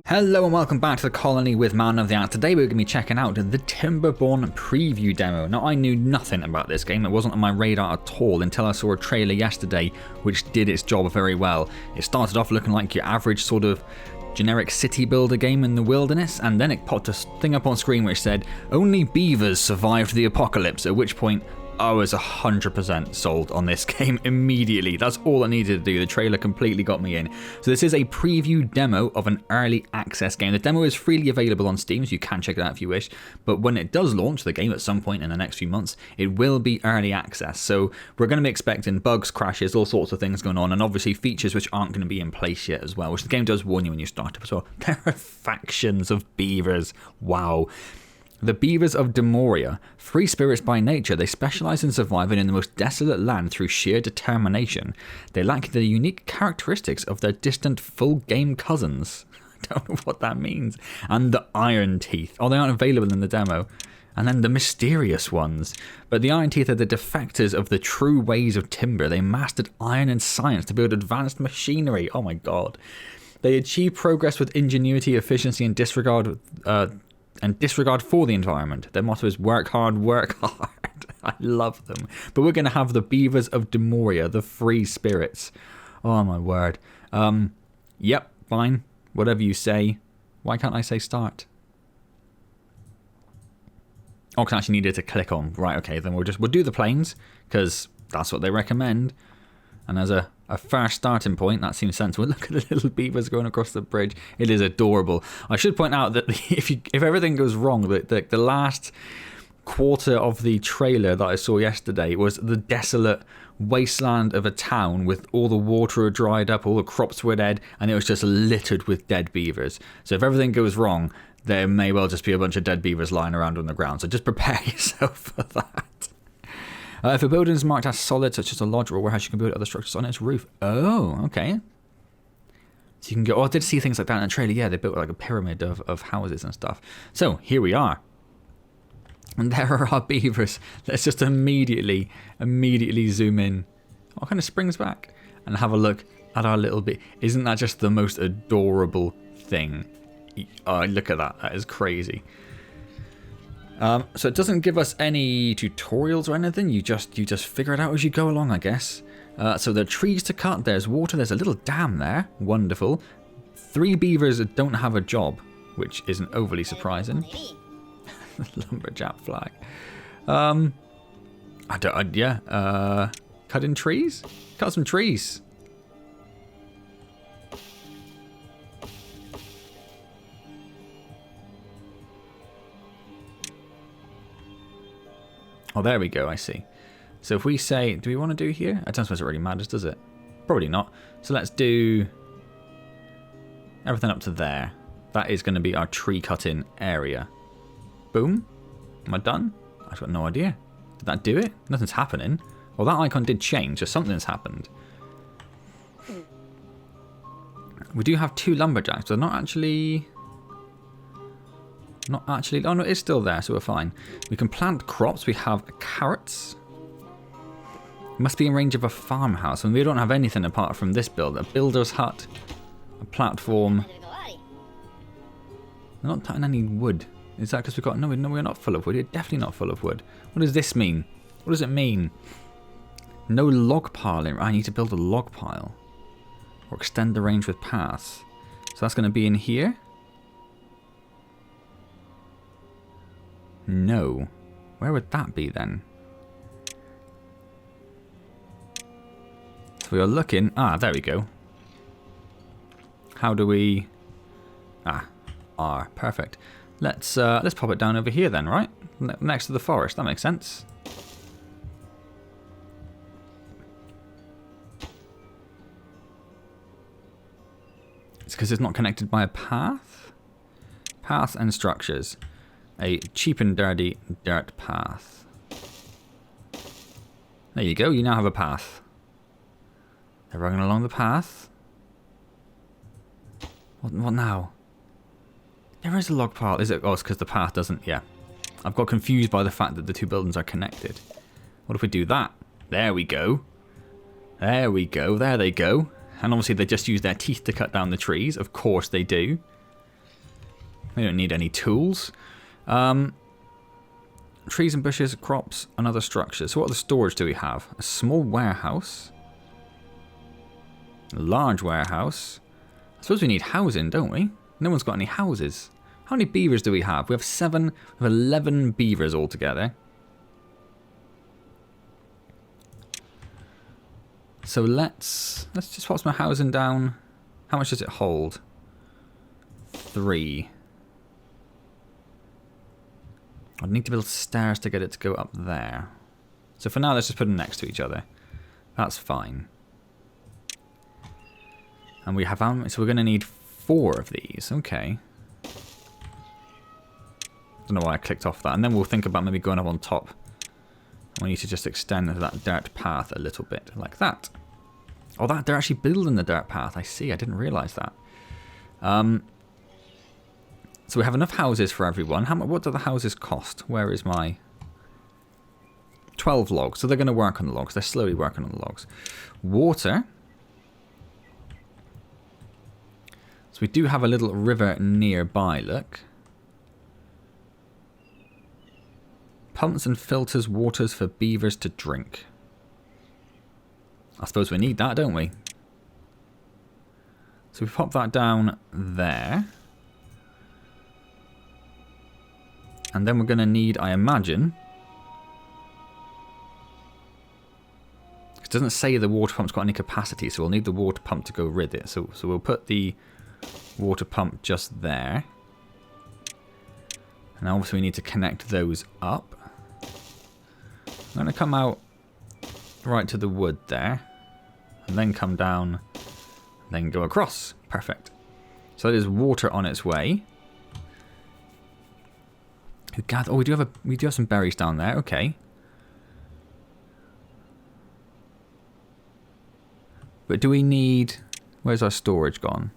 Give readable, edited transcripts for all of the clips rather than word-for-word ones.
Hello and welcome back to the Colony with Man of the Antz. Today we're going to be checking out the Timberborn preview demo. Now I knew nothing about this game, it wasn't on my radar at all until I saw a trailer yesterday which did its job very well. It started off looking like your average sort of generic city builder game in the wilderness, and then it popped a thing up on screen which said, only beavers survived the apocalypse, at which point I was 100% sold on this game immediately. That's all I needed to do. The trailer completely got me in. So this is a preview demo of an early access game. The demo is freely available on Steam, so you can check it out if you wish. But when it does launch the game at some point in the next few months, it will be early access. So we're going to be expecting bugs, crashes, all sorts of things going on, and obviously features which aren't going to be in place yet as well, which the game does warn you when you start up as well. There are factions of beavers. Wow. The Beavers of Demoria, free spirits by nature, they specialise in surviving in the most desolate land through sheer determination. They lack the unique characteristics of their distant full-game cousins. I don't know what that means. And the Iron Teeth. Oh, they aren't available in the demo. And then the mysterious ones. But the Iron Teeth are the defectors of the true ways of timber. They mastered iron and science to build advanced machinery. Oh my god. They achieve progress with ingenuity, efficiency, and disregard for the environment. Their motto is work hard, work hard. I love them. But we're going to have the Beavers of Demoria, the free spirits. Oh my word. Yep, fine. Whatever you say. Why can't I say start? Oh, I actually needed to click on. Right, okay, then we'll do the planes, because that's what they recommend. And as a first starting point, that seems sensible. Look at the little beavers going across the bridge. It is adorable. I should point out that if everything goes wrong, the last quarter of the trailer that I saw yesterday was the desolate wasteland of a town with all the water had dried up, all the crops were dead, and it was just littered with dead beavers. So if everything goes wrong, there may well just be a bunch of dead beavers lying around on the ground. So just prepare yourself for that. If a building is marked as solid, such as a lodge or a warehouse, you can build other structures on its roof. Oh, okay. So you can go... Oh, I did see things like that in the trailer. Yeah, they built like a pyramid of houses and stuff. So, here we are. And there are our beavers. Let's just immediately zoom in. Oh, kind of springs back. And have a look at our little bit. Isn't that just the most adorable thing? Oh, look at that. That is crazy. So it doesn't give us any tutorials or anything. You just figure it out as you go along, I guess. So there are trees to cut. There's water. There's a little dam there. Wonderful. 3 beavers that don't have a job, which isn't overly surprising. Lumberjack flag. Cutting trees. Cut some trees. Oh, there we go, I see. So if we say, do we want to do here? I don't suppose it really matters, does it? Probably not. So let's do everything up to there. That is going to be our tree cutting area. Boom. Am I done? I've got no idea. Did that do it? Nothing's happening. Well, that icon did change, so something's happened. We do have 2 lumberjacks, but they're not actually... Oh no, it's still there, so we're fine. We can plant crops. We have carrots. Must be in range of a farmhouse, and we don't have anything apart from this build. A builder's hut, a platform. We're not cutting any wood. Is that because we've got... No, we're not full of wood. We're definitely not full of wood. What does this mean? What does it mean? No log piling. I need to build a log pile. Or extend the range with paths. So that's going to be in here. No. Where would that be then? So we are looking... Ah, there we go. How do we... Ah, R. Perfect. Let's pop it down over here then, right? Next to the forest. That makes sense. It's because it's not connected by a path? Paths and structures. A cheap and dirty dirt path. There you go, you now have a path. They're running along the path. What now? There is a log pile. Is it? Oh, it's because the path doesn't... Yeah. I've got confused by the fact that the 2 buildings are connected. What if we do that? There we go. There we go. There they go. And obviously they just use their teeth to cut down the trees. Of course they do. We don't need any tools. Trees and bushes, crops, and other structures. So what other storage do we have? A small warehouse. A large warehouse. I suppose we need housing, don't we? No one's got any houses. How many beavers do we have? We have 7. We have 11 beavers altogether. So let's just pop some housing down. How much does it hold? 3. I'd need to build stairs to get it to go up there. So for now, let's just put them next to each other. That's fine. And we have, so we're going to need 4 of these. Okay. Don't know why I clicked off that. And then we'll think about maybe going up on top. We need to just extend that dirt path a little bit, like that. Oh, they're actually building the dirt path. I see. I didn't realise that. So we have enough houses for everyone. What do the houses cost? Where is my... 12 logs. So they're going to work on the logs. They're slowly working on the logs. Water. So we do have a little river nearby, look. Pumps and filters waters for beavers to drink. I suppose we need that, don't we? So we pop that down there. And then we're going to need, I imagine... It doesn't say the water pump's got any capacity, so we'll need the water pump to go with it. So we'll put the water pump just there. And obviously we need to connect those up. I'm going to come out right to the wood there. And then come down. And then go across. Perfect. So there's water on its way. Oh, we do have some berries down there. Okay. But do we need... Where's our storage gone?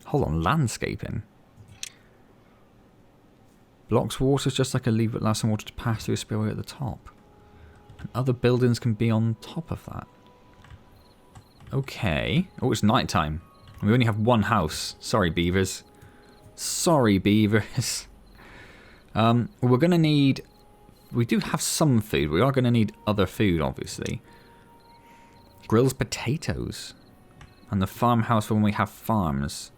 Hold on, landscaping. Blocks water just like a lever that allows some water to pass through a spillway at the top. And other buildings can be on top of that. Okay. Oh, it's night time. We only have one house. Sorry, beavers. Sorry, beavers. We're going to need... We do have some food. We are going to need other food, obviously. Grills potatoes. And the farmhouse for when we have farms.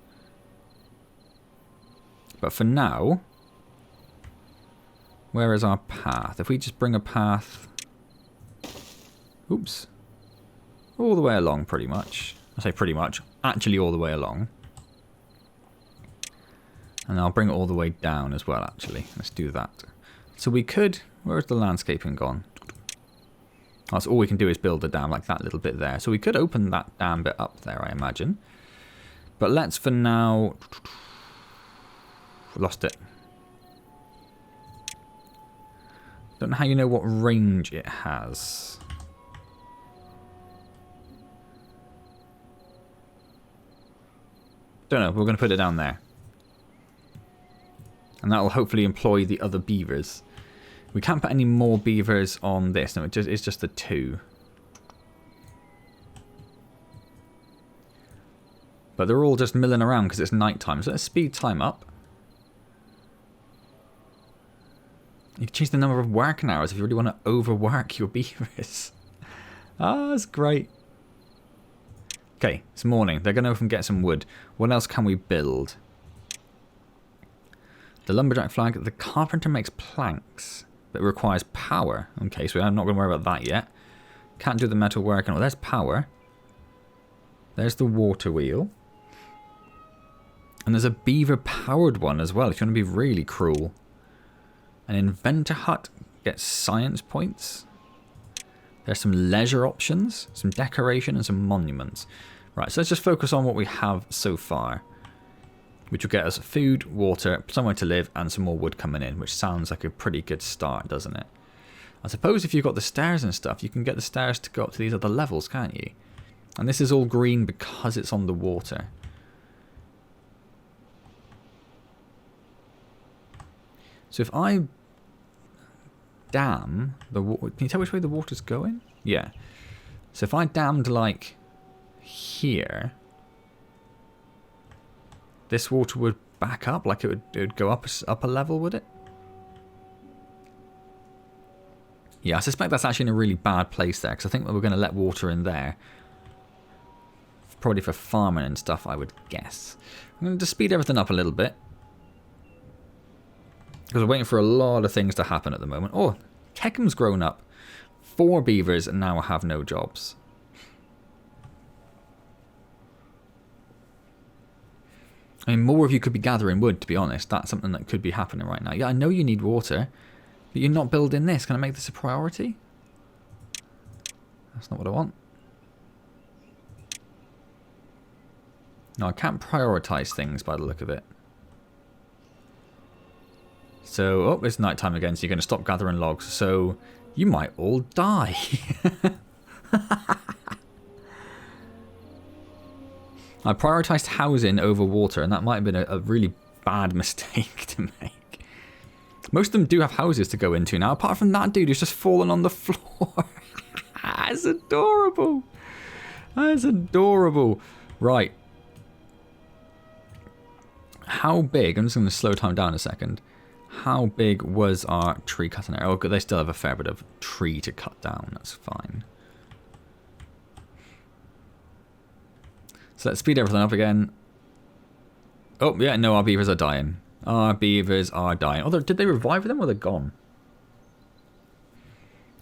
But for now... Where is our path? If we just bring a path... Oops. All the way along, pretty much. I say pretty much. Actually all the way along. And I'll bring it all the way down as well, actually. Let's do that. So we could... Where's the landscaping gone? That's all we can do is build a dam like that little bit there. So we could open that dam bit up there, I imagine. But let's for now... Lost it. Don't know how you know what range it has. Don't know, we're going to put it down there. And that will hopefully employ the other beavers. We can't put any more beavers on this. No, it's just the 2. But they're all just milling around because it's night time. So let's speed time up. You can change the number of working hours if you really want to overwork your beavers. Ah, that's great. Okay, it's morning. They're going to often get some wood. What else can we build? The lumberjack flag. The carpenter makes planks, but it requires power. Okay, so I'm not going to worry about that yet. Can't do the metal work. Oh, there's power. There's the water wheel. And there's a beaver-powered one as well, if you want to be really cruel. An inventor hut gets science points. There's some leisure options, some decoration, and some monuments. Right, so let's just focus on what we have so far. Which will get us food, water, somewhere to live, and some more wood coming in. Which sounds like a pretty good start, doesn't it? I suppose if you've got the stairs and stuff, you can get the stairs to go up to these other levels, can't you? And this is all green because it's on the water. So if I dam the water... Can you tell which way the water's going? Yeah. So if I dammed like here... This water would back up? Like it would go up a level, would it? Yeah, I suspect that's actually in a really bad place there, because I think we're going to let water in there. Probably for farming and stuff, I would guess. I'm going to just speed everything up a little bit. Because we're waiting for a lot of things to happen at the moment. Oh, Keckham's grown up. 4 beavers now have no jobs. I mean, more of you could be gathering wood, to be honest. That's something that could be happening right now. Yeah, I know you need water, but you're not building this. Can I make this a priority? That's not what I want. No, I can't prioritize things by the look of it. So, oh, it's nighttime again, so you're going to stop gathering logs. So, you might all die. I prioritised housing over water, and that might have been a really bad mistake to make. Most of them do have houses to go into now, apart from that dude who's just fallen on the floor. That's adorable. That's adorable. Right. How big, I'm just going to slow time down a second. How big was our tree cutting area? Oh, good, they still have a fair bit of tree to cut down. That's fine. So let's speed everything up again. Oh, yeah, no, our beavers are dying. Our beavers are dying. Oh, did they revive them or they're gone?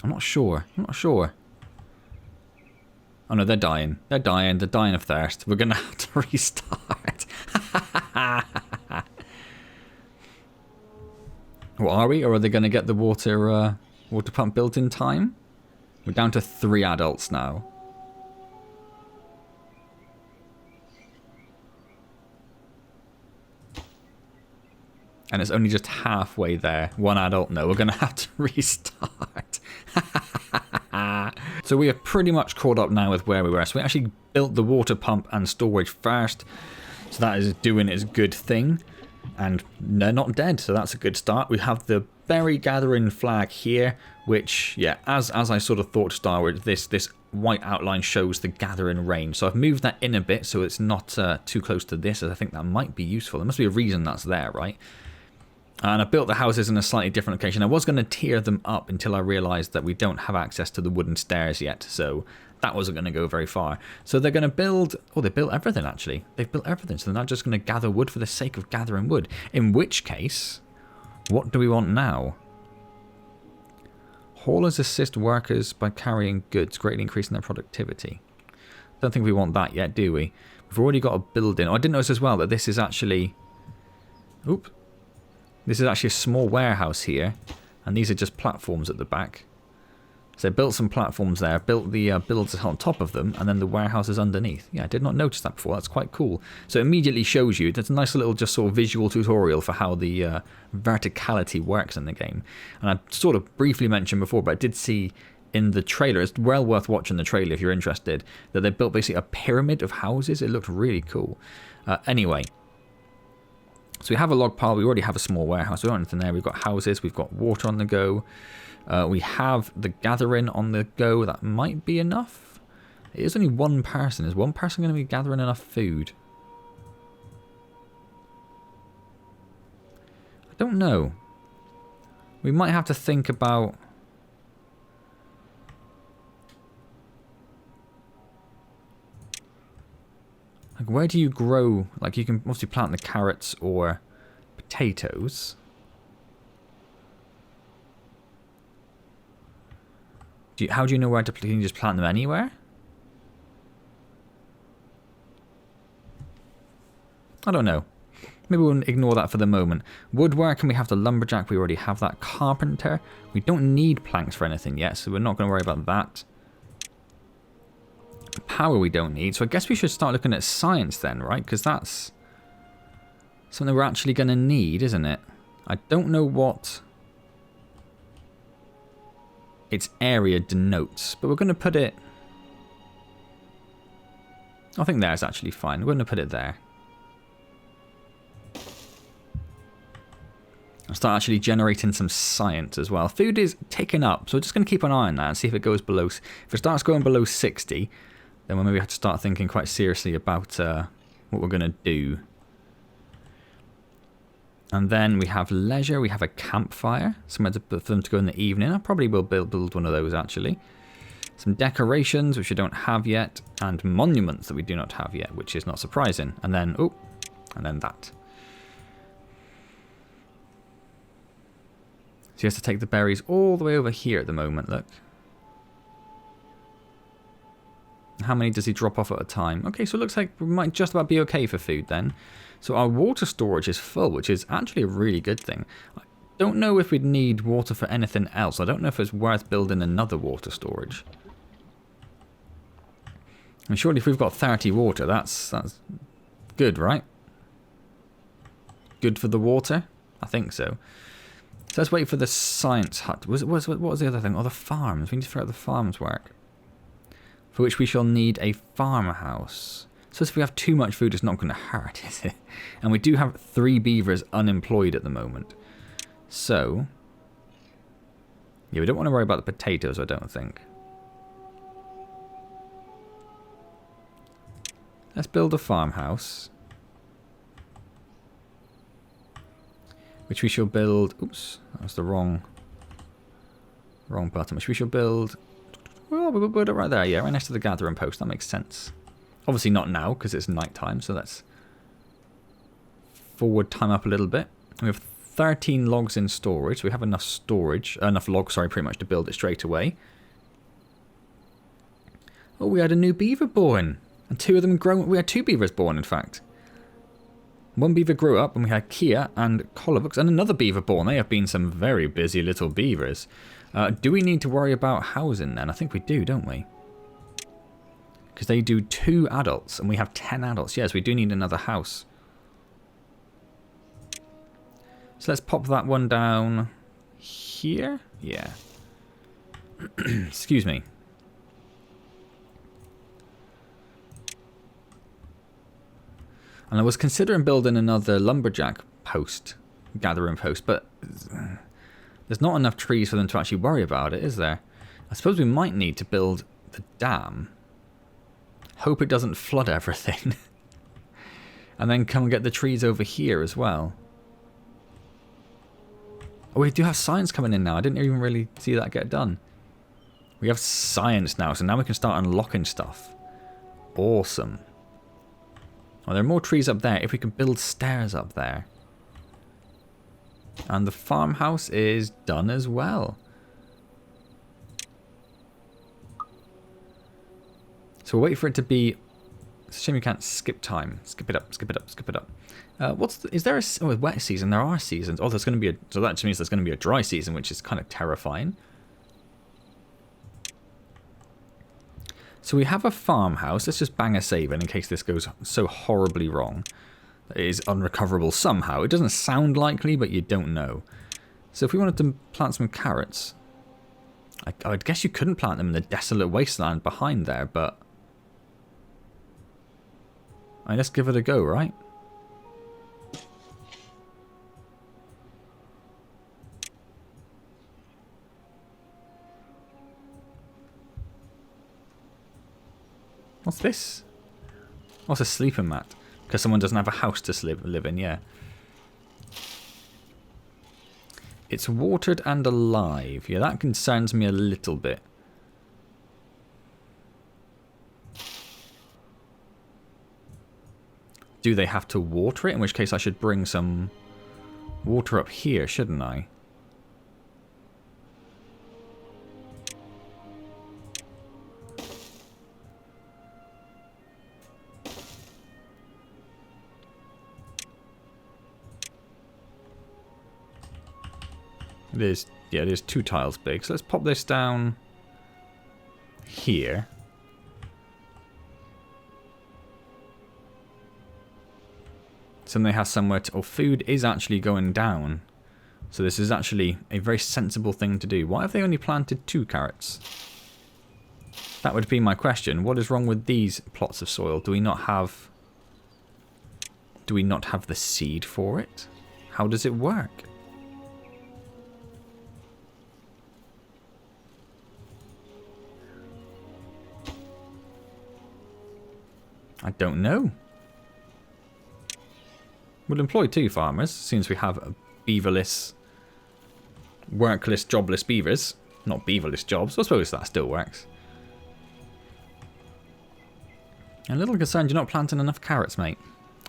I'm not sure. I'm not sure. Oh, no, they're dying. They're dying. They're dying of thirst. We're going to have to restart. What are we? Or are they going to get the water pump built in time? We're down to 3 adults now. And it's only just halfway there. 1 adult. No, we're going to have to restart. So we are pretty much caught up now with where we were. So we actually built the water pump and storage first. So that is doing its good thing. And they're not dead, so that's a good start. We have the berry gathering flag here, which, yeah, as I sort of thought to start with, this white outline shows the gathering range. So I've moved that in a bit so it's not too close to this, as I think that might be useful. There must be a reason that's there, right? And I built the houses in a slightly different location. I was going to tier them up until I realised that we don't have access to the wooden stairs yet, so that wasn't going to go very far. So they're going to build... Oh, they built everything, actually. They've built everything, so they're not just going to gather wood for the sake of gathering wood. In which case, what do we want now? Haulers assist workers by carrying goods, greatly increasing their productivity. Don't think we want that yet, do we? We've already got a building. Oh, I didn't notice as well that this is actually... Oop. This is actually a small warehouse here, and these are just platforms at the back. So they built some platforms there, built the builds on top of them, and then the warehouse is underneath. Yeah, I did not notice that before. That's quite cool. So it immediately shows you, that's a nice little just sort of visual tutorial for how the verticality works in the game. And I sort of briefly mentioned before, but I did see in the trailer, it's well worth watching the trailer if you're interested, that they built basically a pyramid of houses. It looked really cool. Anyway. So we have a log pile, we already have a small warehouse, we don't have anything there, we've got houses, we've got water on the go, we have the gathering on the go, that might be enough. It is only 1 person, is 1 person going to be gathering enough food? I don't know. We might have to think about... Like, where do you grow? Like, you can obviously plant the carrots or potatoes. How do you know where to plant? Can you just plant them anywhere? I don't know. Maybe we'll ignore that for the moment. Woodwork, and we have the lumberjack. We already have that carpenter. We don't need planks for anything yet, so we're not going to worry about that. Power we don't need, so I guess we should start looking at science then, right? Because that's something we're actually going to need, isn't it? I don't know what its area denotes, but we're going to put it... I think there's actually fine. We're going to put it there. I'll start actually generating some science as well. Food is ticking up, so we're just going to keep an eye on that and see if it goes below... If it starts going below 60... then we'll maybe have to start thinking quite seriously about what we're going to do. And then we have leisure. We have a campfire. Somewhere for them to go in the evening. I probably will build one of those, actually. Some decorations, which we don't have yet. And monuments that we do not have yet, which is not surprising. And then, oh, and then that. So he has to take the berries all the way over here at the moment, look. How many does he drop off at a time? Okay, so it looks like we might just about be okay for food then. So our water storage is full, which is actually a really good thing. I don't know if we'd need water for anything else. I don't know if it's worth building another water storage. And surely if we've got 30 water, that's good, right? Good for the water? I think so. So let's wait for the science hut. What was the other thing? Oh, the farms. We need to figure out the farms work. For which we shall need a farmhouse. So if we have too much food, it's not going to hurt, is it? And we do have 3 beavers unemployed at the moment. So, yeah, we don't want to worry about the potatoes, I don't think. Let's build a farmhouse. Which we shall build... Oops, that was the wrong button. Which we shall build... Well, we'll build it right there, yeah, right next to the gathering post. That makes sense. Obviously not now, because it's night time, so let's forward time up a little bit. We have 13 logs in storage. We have enough storage, enough logs, sorry, pretty much to build it straight away. Oh, we had a new beaver born. And 2 of them grown. We had 2 beavers born, in fact. 1 beaver grew up, and we had Kia and Collarbooks, and another beaver born. They have been some very busy little beavers. Do we need to worry about housing then? I think we do, don't we? Because they do 2 adults, and we have 10 adults. Yes, we do need another house. So let's pop that one down here. Yeah. Excuse me. And I was considering building another lumberjack post, gathering post, but there's not enough trees for them to actually worry about it, is there? I suppose we might need to build the dam. Hope it doesn't flood everything. And then come and get the trees over here as well. Oh, we do have science coming in now. I didn't even really see that get done. We have science now, so now we can start unlocking stuff. Awesome. Well, there are more trees up there. If we could build stairs up there. And the farmhouse is done as well. So we'll wait for it to be... It's a shame we can't skip time. Skip it up, skip it up, skip it up. Is there a wet season? There are seasons. Oh, there's going to be a... So that just means there's going to be a dry season, which is kind of terrifying. So we have a farmhouse. Let's just bang a save in case this goes so horribly wrong. It is unrecoverable somehow. It doesn't sound likely, but you don't know. So if we wanted to plant some carrots... I guess you couldn't plant them in the desolate wasteland behind there, but... let's give it a go, right? What's this? What's a sleeping mat? Because someone doesn't have a house to live in, yeah. It's watered and alive. Yeah, that concerns me a little bit. Do they have to water it? In which case I should bring some water up here, shouldn't I? It is, yeah, it is 2 tiles big. So let's pop this down here. So then they have somewhere to... Oh, food is actually going down. So this is actually a very sensible thing to do. Why have they only planted 2 carrots? That would be my question. What is wrong with these plots of soil? Do we not have the seed for it? How does it work? I don't know. We'll employ 2 farmers, since we have a beaverless, workless, jobless beavers. Not beaverless jobs, I suppose that still works. I'm a little concerned you're not planting enough carrots, mate.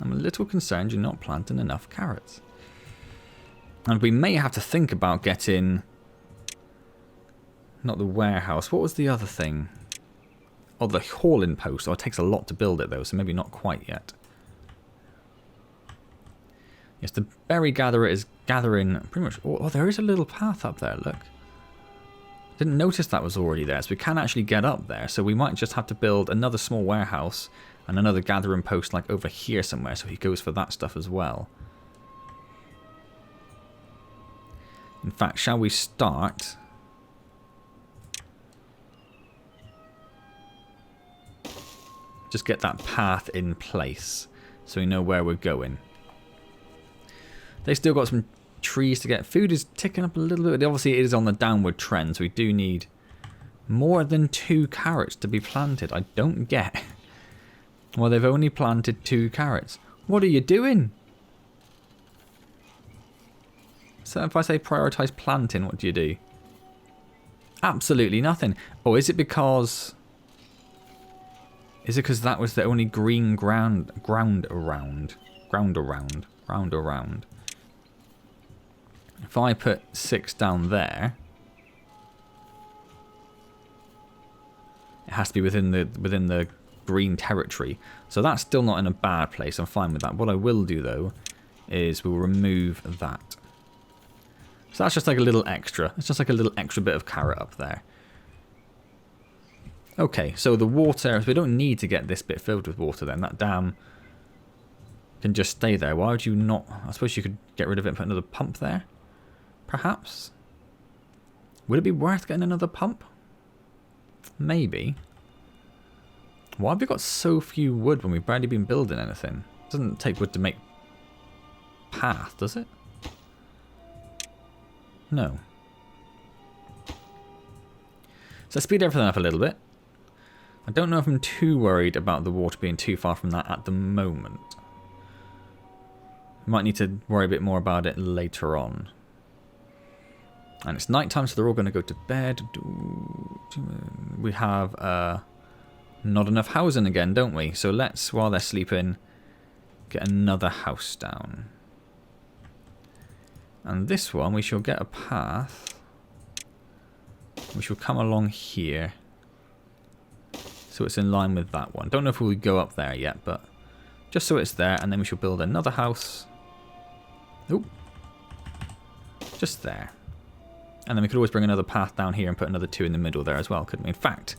I'm a little concerned you're not planting enough carrots. And we may have to think about getting... Not the warehouse. What was the other thing? Oh, the hauling post. Oh, it takes a lot to build it, though, so maybe not quite yet. Yes, the berry gatherer is gathering pretty much... Oh, there is a little path up there, look. Didn't notice that was already there, so we can actually get up there. So we might just have to build another small warehouse and another gathering post like over here somewhere, so he goes for that stuff as well. In fact, shall we start... Just get that path in place so we know where we're going. They still got some trees to get. Food is ticking up a little bit. Obviously, it is on the downward trend, so we do need more than 2 carrots to be planted. I don't get. Well, they've only planted 2 carrots. What are you doing? So if I say prioritize planting, what do you do? Absolutely nothing. Oh, is it because... Is it because that was the only green ground around? If I put 6 down there, it has to be within the green territory. So that's still not in a bad place. I'm fine with that. What I will do though is we'll remove that. So that's just like a little extra. It's just like a little extra bit of carrot up there. Okay, so the water, we don't need to get this bit filled with water then. That dam can just stay there. Why would you not? I suppose you could get rid of it and put another pump there. Perhaps. Would it be worth getting another pump? Maybe. Why have we got so few wood when we've barely been building anything? It doesn't take wood to make path, does it? No. So speed everything up a little bit. I don't know if I'm too worried about the water being too far from that at the moment. Might need to worry a bit more about it later on. And it's night time, so they're all going to go to bed. We have not enough housing again, don't we? So let's, while they're sleeping, get another house down. And this one, we shall get a path. We shall come along here. So it's in line with that one. Don't know if we'll go up there yet, but just so it's there. And then we shall build another house. Oop. Just there. And then we could always bring another path down here and put another 2 in the middle there as well, couldn't we? In fact,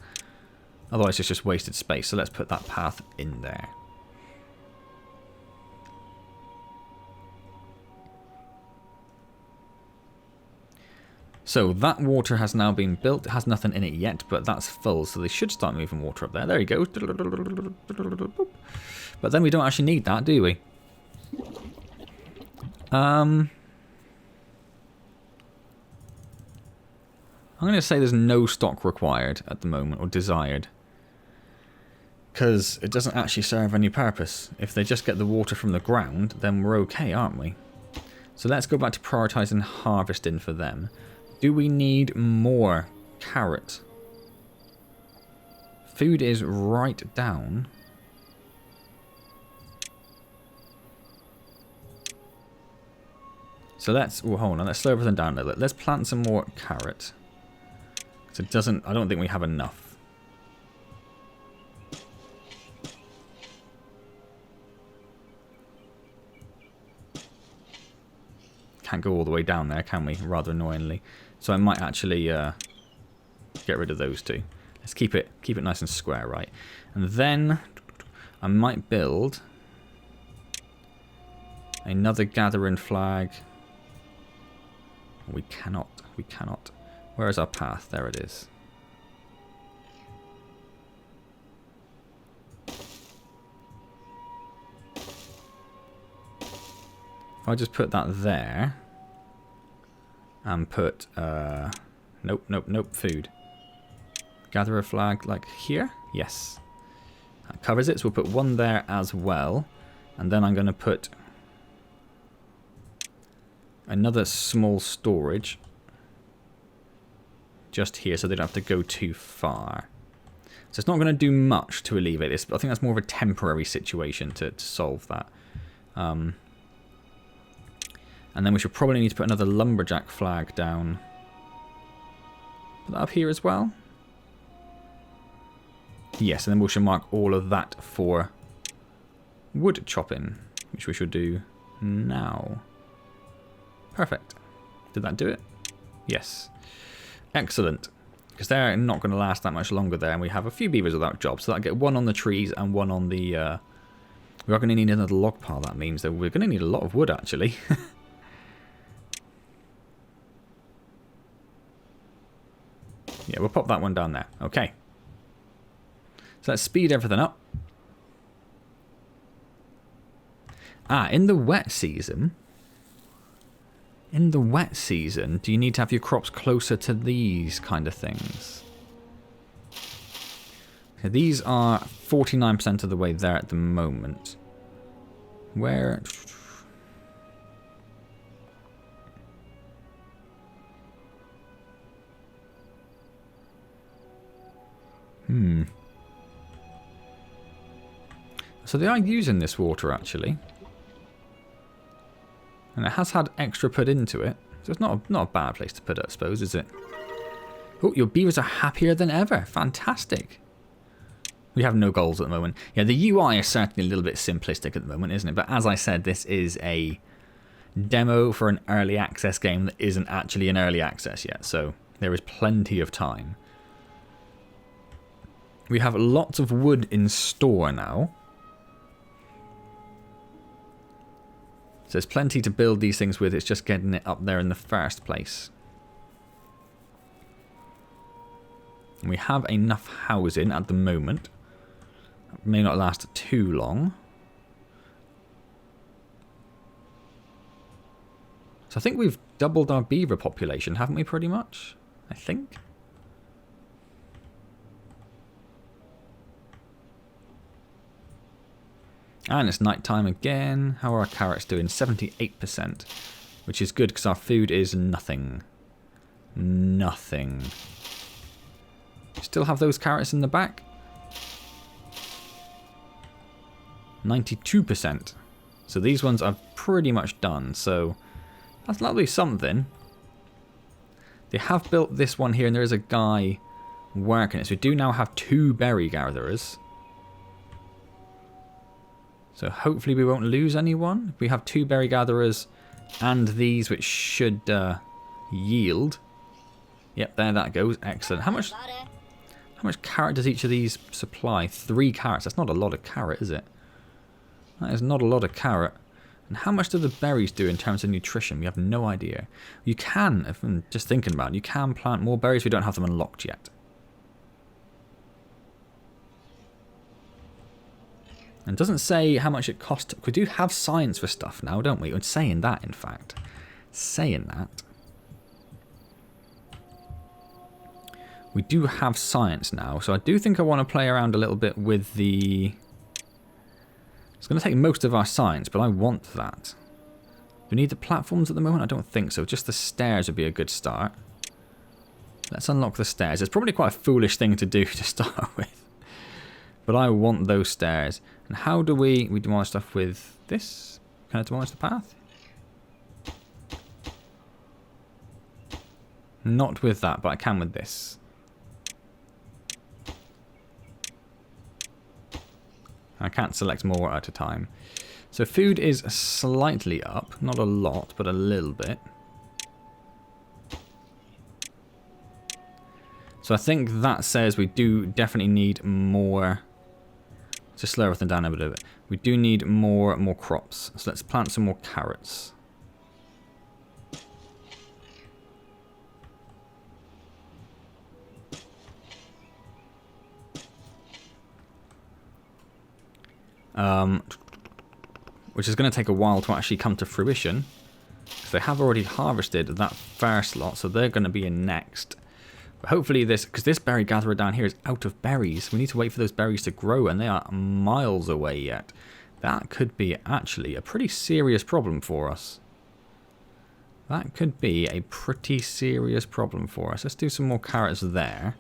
otherwise it's just wasted space. So let's put that path in there. So that water has now been built. It has nothing in it yet, but that's full, so they should start moving water up there. There you go. But then we don't actually need that, do we? I'm going to say there's no stock required at the moment, or desired. Because it doesn't actually serve any purpose. If they just get the water from the ground, then we're okay, aren't we? So let's go back to prioritising harvesting for them. Do we need more carrot? Food is right down. So let's, oh, hold on, let's slow everything down a little bit. Let's plant some more carrot. So it doesn't, I don't think we have enough. Can't go all the way down there, can we? Rather annoyingly. So I might actually get rid of those 2. Let's keep it nice and square, right? And then I might build another gathering flag. We cannot. Where is our path? There it is. If I just put that there and put nope, food. Gather a flag like here? Yes. That covers it, so we'll put 1 there as well. And then I'm going to put another small storage just here so they don't have to go too far. So it's not going to do much to alleviate this, but I think that's more of a temporary situation to solve that. And then we should probably need to put another lumberjack flag down. Put that up here as well. Yes, and then we should mark all of that for wood chopping, which we should do now. Perfect. Did that do it? Yes. Excellent. Because they're not going to last that much longer there, and we have a few beavers without jobs. So that'll get one on the trees and one on the... we are going to need another log pile, that means, that we're going to need a lot of wood, actually. Yeah, we'll pop that one down there. Okay. So let's speed everything up. In the wet season... In the wet season, do you need to have your crops closer to these kind of things? Okay, these are 49% of the way there at the moment. Where... So they are using this water, actually. And it has had extra put into it. So it's not a bad place to put it, I suppose, is it? Oh, your beavers are happier than ever. Fantastic. We have no goals at the moment. Yeah, the UI is certainly a little bit simplistic at the moment, isn't it? But as I said, this is a demo for an early access game that isn't actually in early access yet. So there is plenty of time. We have lots of wood in store now. So there's plenty to build these things with, it's just getting it up there in the first place. And we have enough housing at the moment. It may not last too long. So I think we've doubled our beaver population, haven't we, pretty much? I think. And it's night time again. How are our carrots doing? 78%. Which is good because our food is nothing. Nothing. Still have those carrots in the back. 92%. So these ones are pretty much done. So that's lovely something. They have built this one here and there is a guy working it. So we do now have 2 berry gatherers. So hopefully we won't lose anyone. We have 2 berry gatherers and these which should yield. Yep, there that goes. Excellent. How much carrot does each of these supply? 3 carrots. That's not a lot of carrot, is it? That is not a lot of carrot. And how much do the berries do in terms of nutrition? We have no idea. You can, if I'm just thinking about it, you can plant more berries. We don't have them unlocked yet. And it doesn't say how much it costs. We do have science for stuff now, don't we? It's saying that, in fact. Saying that. We do have science now. So I do think I want to play around a little bit with the... It's going to take most of our science, but I want that. Do we need the platforms at the moment? I don't think so. Just the stairs would be a good start. Let's unlock the stairs. It's probably quite a foolish thing to do to start with. But I want those stairs. And how do we demolish stuff with this? Can I demolish the path? Not with that, but I can with this. I can't select more at a time. So food is slightly up. Not a lot, but a little bit. So I think that says we do definitely need more... To slow everything down a bit. We do need more crops. So let's plant some more carrots. Which is going to take a while to actually come to fruition. Because they have already harvested that first lot, so they're going to be in next. But hopefully this, because this berry gatherer down here is out of berries. We need to wait for those berries to grow, and they are miles away yet. That could be actually a pretty serious problem for us. That could be a pretty serious problem for us. Let's do some more carrots there.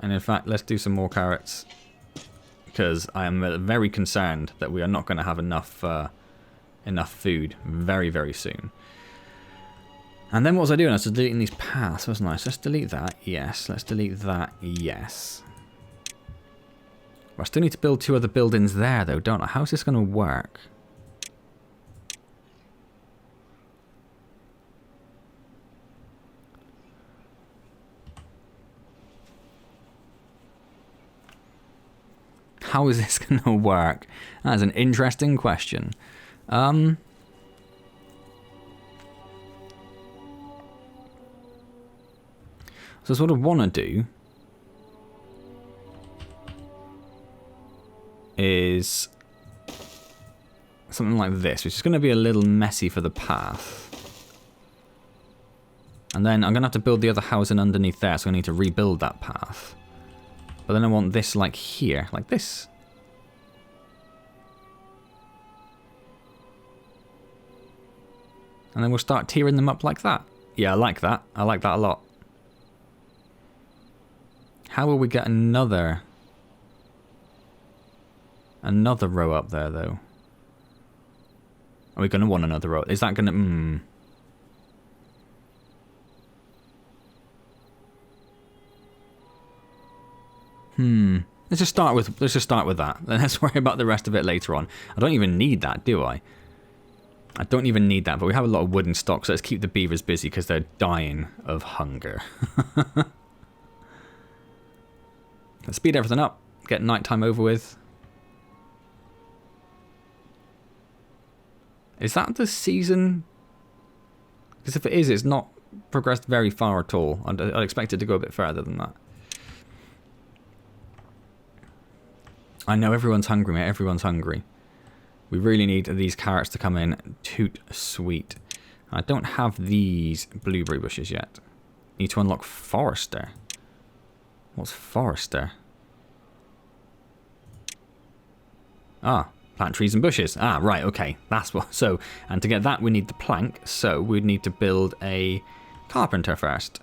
And in fact, let's do some more carrots. Because I am very concerned that we are not going to have enough food very, very soon. And then what was I doing? I was deleting these paths, wasn't I? So let's delete that. Yes. Let's delete that. Yes. I still need to build 2 other buildings there, though, don't I? How's this going to work? How is this going to work? That's an interesting question. So what I want to do is something like this, which is going to be a little messy for the path. And then I'm going to have to build the other housing underneath there, so I need to rebuild that path. But then I want this like here, like this. And then we'll start tiering them up like that. Yeah, I like that. I like that a lot. How will we get another row up there, though? Are we going to want another row? Is that going to... Let's just start with that. Then let's worry about the rest of it later on. I don't even need that, do I? I don't even need that, but we have a lot of wood in stock, so let's keep the beavers busy because they're dying of hunger. Let's speed everything up. Get nighttime over with. Is that the season? Because if it is, it's not progressed very far at all. I'd expect it to go a bit further than that. I know everyone's hungry, mate. Everyone's hungry. We really need these carrots to come in. Toot sweet. I don't have these blueberry bushes yet. Need to unlock Forester. What's Forester? Ah, plant trees and bushes. Ah, right, okay. That's what. So, and to get that, we need the plank. So, we'd need to build a carpenter first.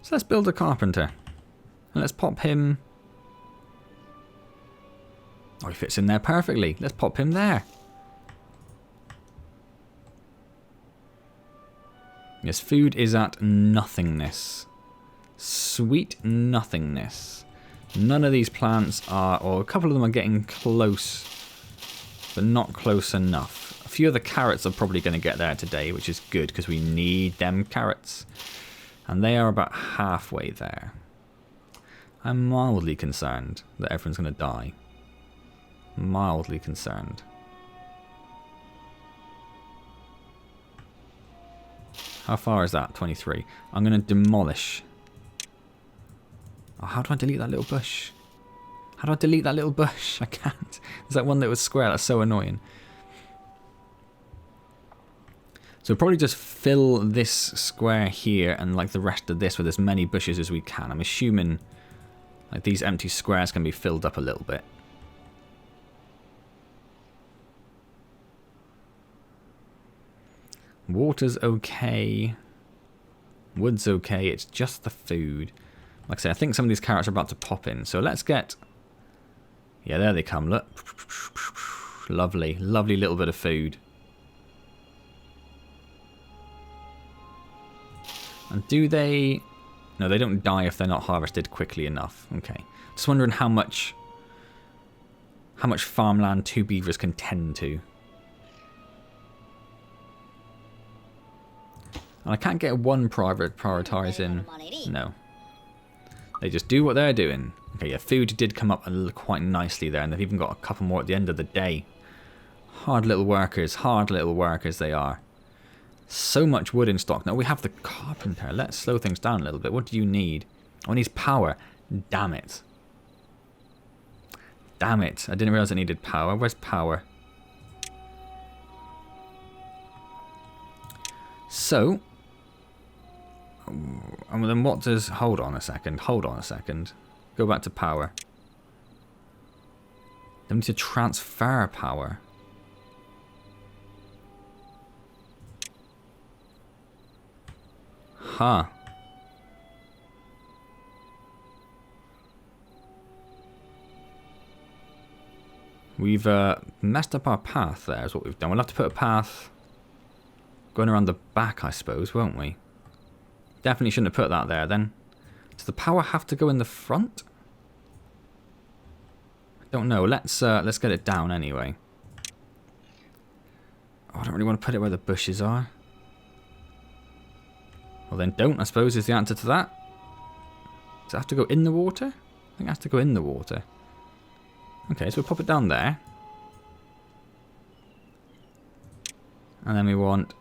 So, let's build a carpenter. And let's pop him. Oh, he fits in there perfectly. Let's pop him there. Yes, food is at nothingness. Sweet nothingness. None of these plants are, or a couple of them are getting close, but not close enough. A few of the carrots are probably going to get there today, which is good because we need them carrots. And they are about halfway there. I'm mildly concerned that everyone's going to die. Mildly concerned. How far is that? 23. I'm going to demolish. Oh, how do I delete that little bush? How do I delete that little bush? I can't. There's that one that was square. That's so annoying. So probably just fill this square here and like the rest of this with as many bushes as we can. I'm assuming like these empty squares can be filled up a little bit. Water's okay. Wood's okay. It's just the food. Like I say, I think some of these carrots are about to pop in. So let's get... Yeah, there they come. Look. Lovely. Lovely little bit of food. And do they... No, they don't die if they're not harvested quickly enough. Okay. Just wondering how much farmland 2 beavers can tend to. And I can't get one prioritising. No. They just do what they're doing. Okay, yeah, food did come up quite nicely there, and they've even got a couple more at the end of the day. Hard little workers they are. So much wood in stock. Now we have the carpenter. Let's slow things down a little bit. What do you need? Oh, it needs power. Damn it. Damn it. I didn't realise it needed power. Where's power? So, And then what does... Hold on a second. Hold on a second. Go back to power. Then we need to transfer power. Huh. We've messed up our path there is what we've done. We'll have to put a path going around the back, I suppose, won't we? Definitely shouldn't have put that there then. Does the power have to go in the front? I don't know. Let's get it down anyway. Oh, I don't really want to put it where the bushes are. Well then don't, I suppose, is the answer to that. Does it have to go in the water? I think it has to go in the water. Okay, so we'll pop it down there. And then we want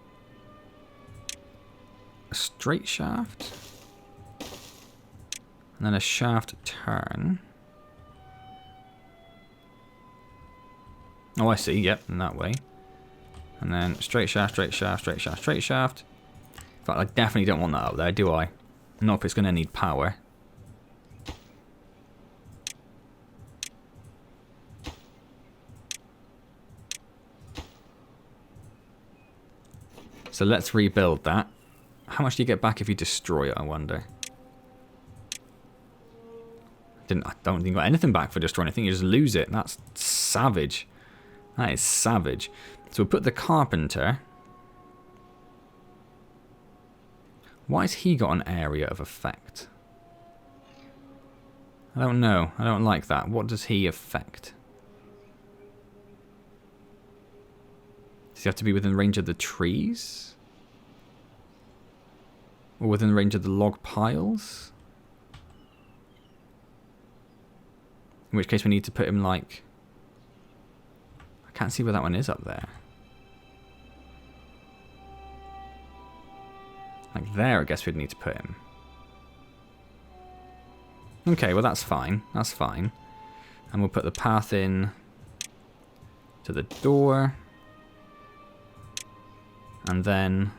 a straight shaft. And then a shaft turn. Oh, I see. Yep, in that way. And then straight shaft, straight shaft, straight shaft, straight shaft. In fact, I definitely don't want that up there, do I? Not if it's going to need power. So let's rebuild that. How much do you get back if you destroy it, I wonder? I don't think you got anything back for destroying it. I think you just lose it. That's savage. That is savage. So we'll put the carpenter. Why has he got an area of effect? I don't know. I don't like that. What does he affect? Does he have to be within range of the trees? Or within range of the log piles? In which case we need to put him like... I can't see where that one is up there. Like there, I guess we'd need to put him. Okay, well that's fine. That's fine. And we'll put the path in to the door. And then...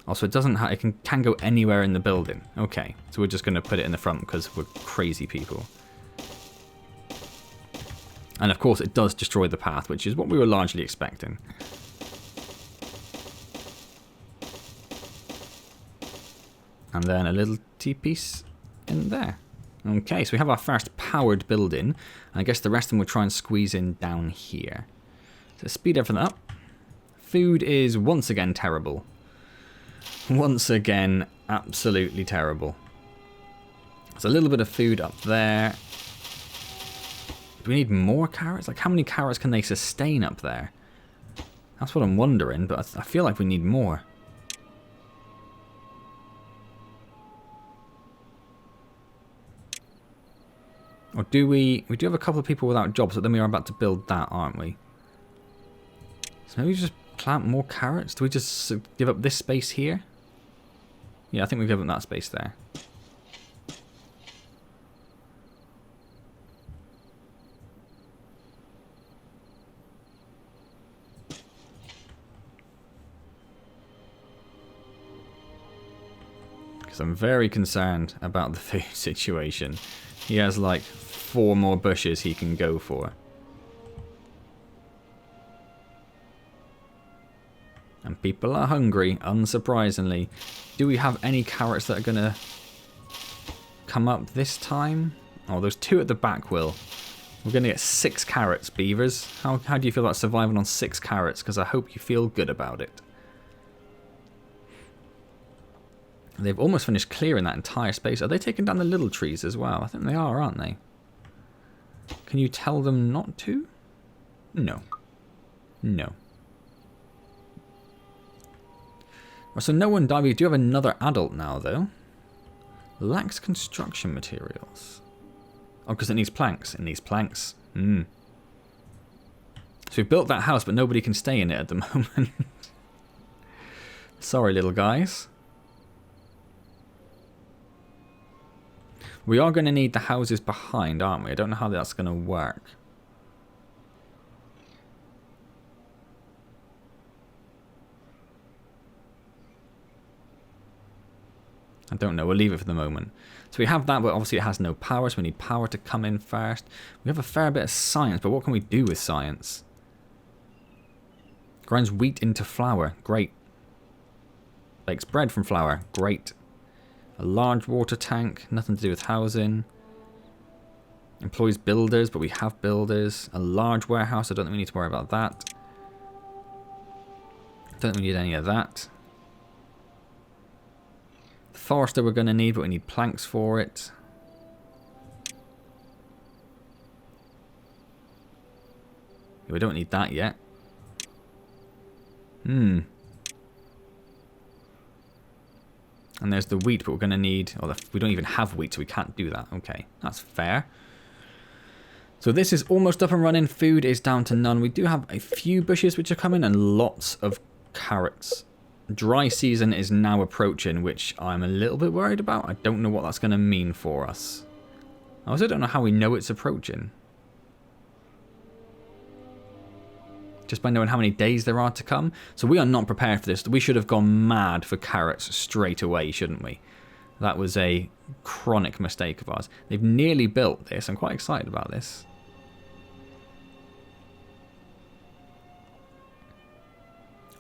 Also, it doesn't have... It can go anywhere in the building. Okay, so we're just going to put it in the front because we're crazy people. And of course, it does destroy the path, which is what we were largely expecting. And then a little T-piece in there. Okay, so we have our first powered building. I guess the rest of them we'll try and squeeze in down here. So speed everything up. Food is once again terrible. Once again, absolutely terrible. There's a little bit of food up there. Do we need more carrots? Like, how many carrots can they sustain up there? That's what I'm wondering, but I feel like we need more. Or do we... We do have a couple of people without jobs, but then we are about to build that, aren't we? So maybe just plant more carrots? Do we just give up this space here? Yeah, I think we give up that space there. Because I'm very concerned about the food situation. He has like 4 more bushes he can go for. And people are hungry, unsurprisingly. Do we have any carrots that are going to come up this time? Oh, there's 2 at the back, Will. We're going to get 6 carrots, Beavers. How do you feel about surviving on 6 carrots? Because I hope you feel good about it. They've almost finished clearing that entire space. Are they taking down the little trees as well? I think they are, aren't they? Can you tell them not to? No. No. So no one died. We do have another adult now, though. Lacks construction materials. Oh, because it needs planks. It needs planks. So we built that house, but nobody can stay in it at the moment. Sorry, little guys. We are going to need the houses behind, aren't we? I don't know how that's going to work. I don't know. We'll leave it for the moment. So we have that, but obviously it has no power, so we need power to come in first. We have a fair bit of science, but what can we do with science? Grinds wheat into flour. Great. Bakes bread from flour. Great. A large water tank. Nothing to do with housing. Employs builders, but we have builders. A large warehouse. I don't think we need to worry about that. Don't think we need any of that. Forester we're going to need, but we need planks for it. We don't need that yet. And there's the wheat, but we're going to need... Oh, we don't even have wheat, so we can't do that. Okay, that's fair. So this is almost up and running. Food is down to none. We do have a few bushes which are coming and lots of carrots. Dry season is now approaching, which I'm a little bit worried about. I don't know what that's going to mean for us. I also don't know how we know it's approaching. Just by knowing how many days there are to come. So we are not prepared for this. We should have gone mad for carrots straight away, shouldn't we? That was a chronic mistake of ours. They've nearly built this. I'm quite excited about this.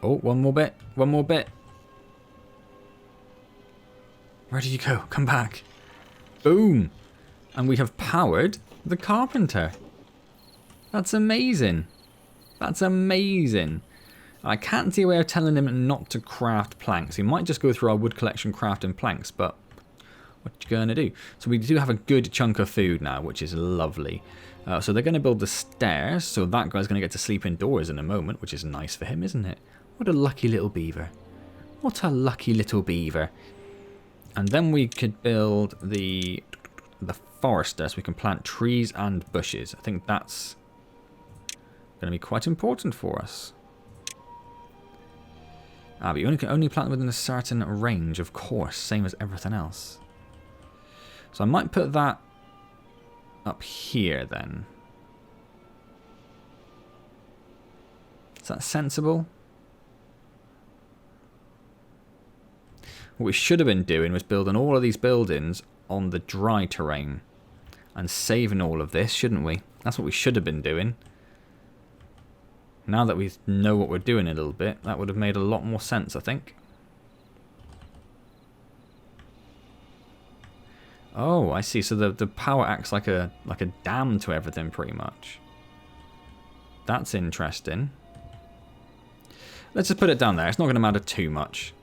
Oh, one more bit. One more bit. Where did you go? Come back. Boom. And we have powered the carpenter. That's amazing. That's amazing. I can't see a way of telling him not to craft planks. He might just go through our wood collection crafting planks, but what you gonna do? So we do have a good chunk of food now, which is lovely. So they're going to build the stairs, so that guy's going to get to sleep indoors in a moment, which is nice for him, isn't it? What a lucky little beaver. What a lucky little beaver. And then we could build the forester, so we can plant trees and bushes. I think that's going to be quite important for us. But you can only plant within a certain range, of course, same as everything else. So I might put that up here then. Is that sensible? What we should have been doing was building all of these buildings on the dry terrain and saving all of this, shouldn't we? That's what we should have been doing. Now that we know what we're doing a little bit, that would have made a lot more sense, I think. Oh, I see. So the power acts like a dam to everything, pretty much. That's interesting. Let's just put it down there. It's not going to matter too much.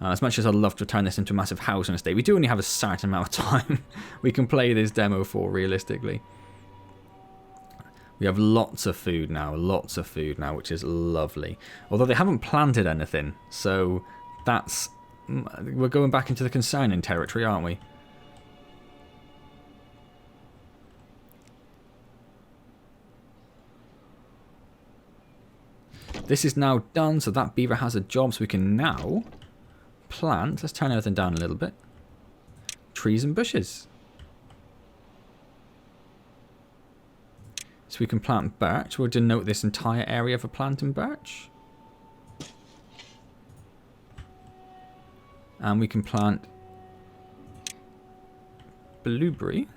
As much as I'd love to turn this into a massive housing estate, we do only have a certain amount of time we can play this demo for, realistically. We have lots of food now, which is lovely. Although they haven't planted anything, so that's... We're going back into the concerning territory, aren't we? This is now done, so that beaver has a job, so we can now plant... Let's turn everything down a little bit. Trees and bushes. So we can plant birch. We'll denote this entire area for planting birch. And we can plant blueberry.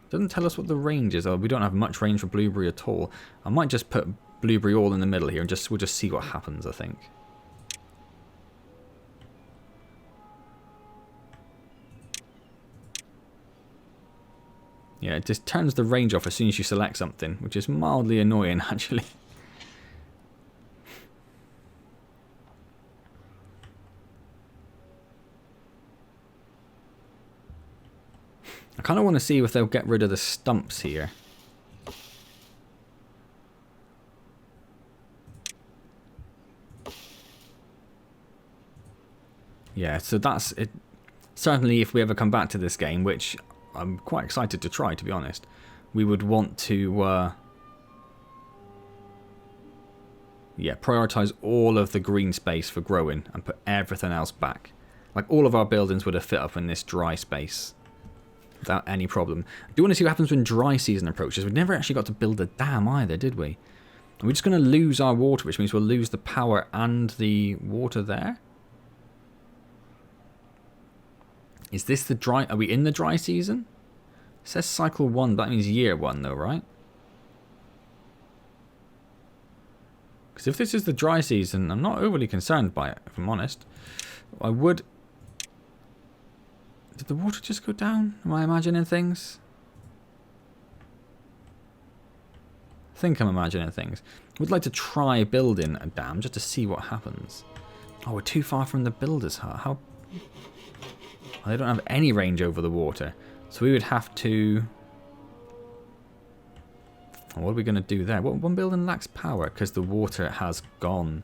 Doesn't tell us what the range is. Oh, we don't have much range for blueberry at all. I might just put blueberry all in the middle here and we'll just see what happens, I think. Yeah, it just turns the range off as soon as you select something, which is mildly annoying, actually. I kind of want to see if they'll get rid of the stumps here. Yeah, so that's it. Certainly, if we ever come back to this game, which I'm quite excited to try, to be honest, we would want to prioritize all of the green space for growing and put everything else back. Like, all of our buildings would have fit up in this dry space without any problem. I do want to see what happens when dry season approaches. We never actually got to build a dam either, did we? Are we just going to lose our water, which means we'll lose the power and the water there? Is this the dry... Are we in the dry season? It says cycle 1, but that means year 1 though, right? Because if this is the dry season, I'm not overly concerned by it, if I'm honest. I would... Did the water just go down? Am I imagining things? I think I'm imagining things. Would like to try building a dam just to see what happens. Oh, we're too far from the builder's hut. How... Well, they don't have any range over the water. So we would have to... What are we going to do there? One building lacks power because the water has gone.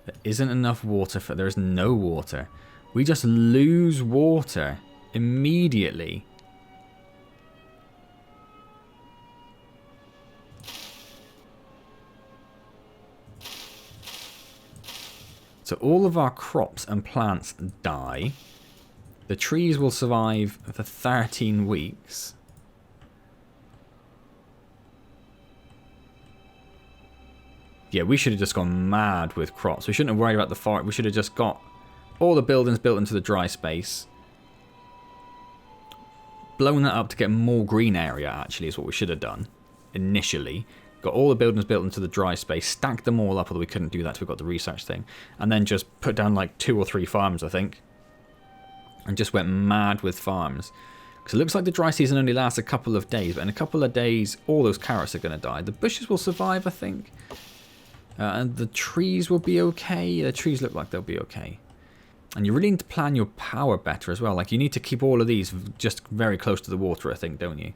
There isn't enough water for... There is no water. We just lose water immediately. So all of our crops and plants die. The trees will survive for 13 weeks. Yeah, we should have just gone mad with crops. We shouldn't have worried about the forest. We should have just got all the buildings built into the dry space. Blown that up to get more green area, actually, is what we should have done initially. Got all the buildings built into the dry space, stacked them all up, although we couldn't do that till we got the research thing. And then just put down like 2 or 3 farms, I think. And just went mad with farms. Because it looks like the dry season only lasts a couple of days, but in a couple of days, all those carrots are going to die. The bushes will survive, I think. And the trees will be okay. The trees look like they'll be okay. And you really need to plan your power better as well. Like, you need to keep all of these just very close to the water, I think, don't you?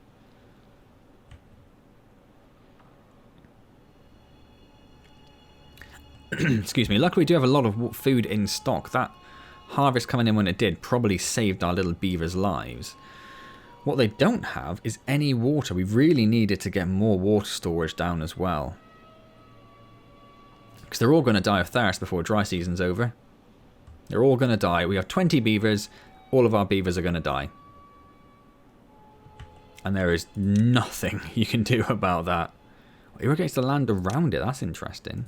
Excuse me. Luckily, we do have a lot of food in stock. That harvest coming in when it did probably saved our little beavers' lives. What they don't have is any water. We really needed to get more water storage down as well. Because they're all going to die of thirst before dry season's over. They're all going to die. We have 20 beavers. All of our beavers are going to die. And there is nothing you can do about that. Irrigates the land around it. That's interesting.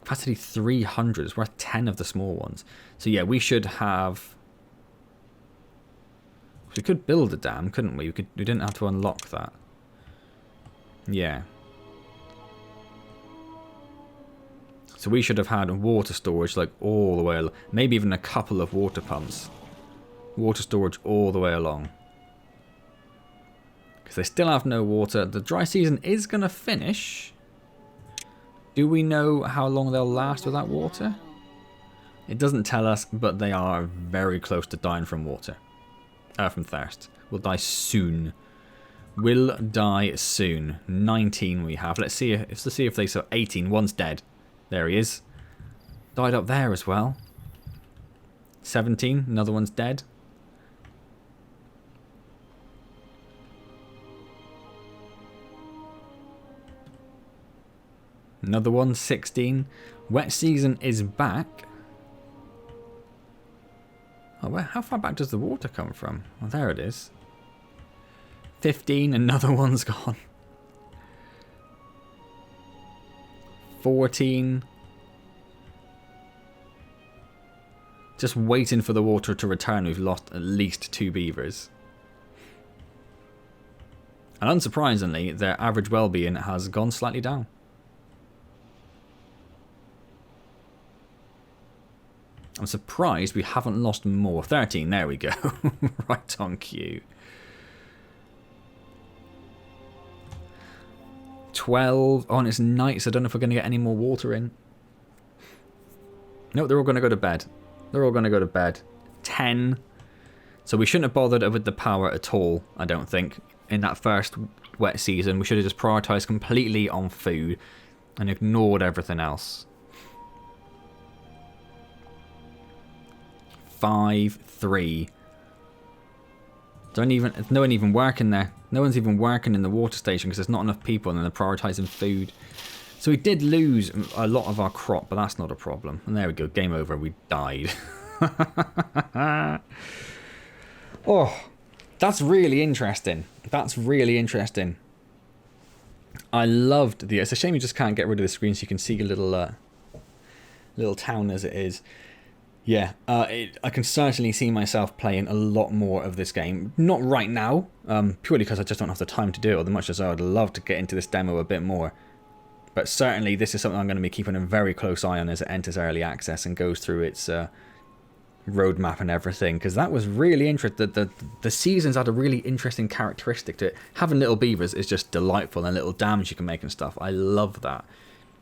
Capacity 300 is worth 10 of the small ones. So yeah, we should have... We could build a dam, couldn't we? We didn't have to unlock that. Yeah. So we should have had water storage like all the way, maybe even a couple of water pumps. Water storage all the way along. Because they still have no water. The dry season is going to finish. Do we know how long they'll last without water? It doesn't tell us, but they are very close to dying from water. From thirst. Will die soon. Will die soon. 19 we have. Let's see if they saw 18. One's dead. There he is. Died up there as well. 17. Another one's dead. Another one. 16. Wet season is back. Oh, how far back does the water come from? Oh, there it is. 15. Another one's gone. 14. Just waiting for the water to return. We've lost at least 2 beavers. And unsurprisingly, their average well-being has gone slightly down. I'm surprised we haven't lost more. 13, there we go. Right on cue. 12. Oh, and it's night, so I don't know if we're going to get any more water in. No, they're all going to go to bed. They're all going to go to bed. 10. So we shouldn't have bothered with the power at all, I don't think. In that first wet season, we should have just prioritised completely on food and ignored everything else. 5, 3. No one even working there. No one's even working in the water station because there's not enough people and they're prioritising food. So we did lose a lot of our crop, but that's not a problem. And there we go. Game over. We died. Oh, that's really interesting. That's really interesting. I loved the... It's a shame you just can't get rid of the screen so you can see a little town as it is. Yeah, I can certainly see myself playing a lot more of this game. Not right now, purely because I just don't have the time to do it, as much as I would love to get into this demo a bit more. But certainly this is something I'm going to be keeping a very close eye on as it enters early access and goes through its roadmap and everything, because that was really interesting. The seasons had a really interesting characteristic to it. Having little beavers is just delightful, and little dams you can make and stuff. I love that.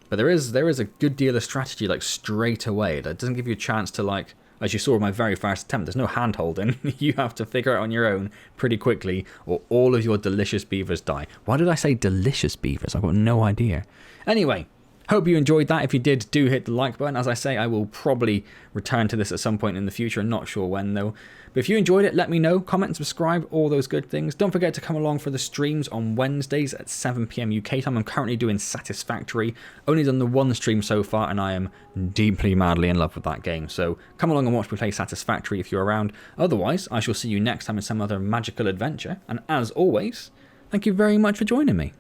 But there is a good deal of strategy, like, straight away. That doesn't give you a chance to, like, as you saw in my very first attempt, there's no hand-holding. You have to figure it out on your own pretty quickly, or all of your delicious beavers die. Why did I say delicious beavers? I've got no idea. Anyway, hope you enjoyed that. If you did, do hit the like button. As I say, I will probably return to this at some point in the future. I'm not sure when, though. But if you enjoyed it, let me know. Comment and subscribe, all those good things. Don't forget to come along for the streams on Wednesdays at 7 PM UK time. I'm currently doing Satisfactory. Only done the one stream so far, and I am deeply, madly in love with that game. So come along and watch me play Satisfactory if you're around. Otherwise, I shall see you next time in some other magical adventure. And as always, thank you very much for joining me.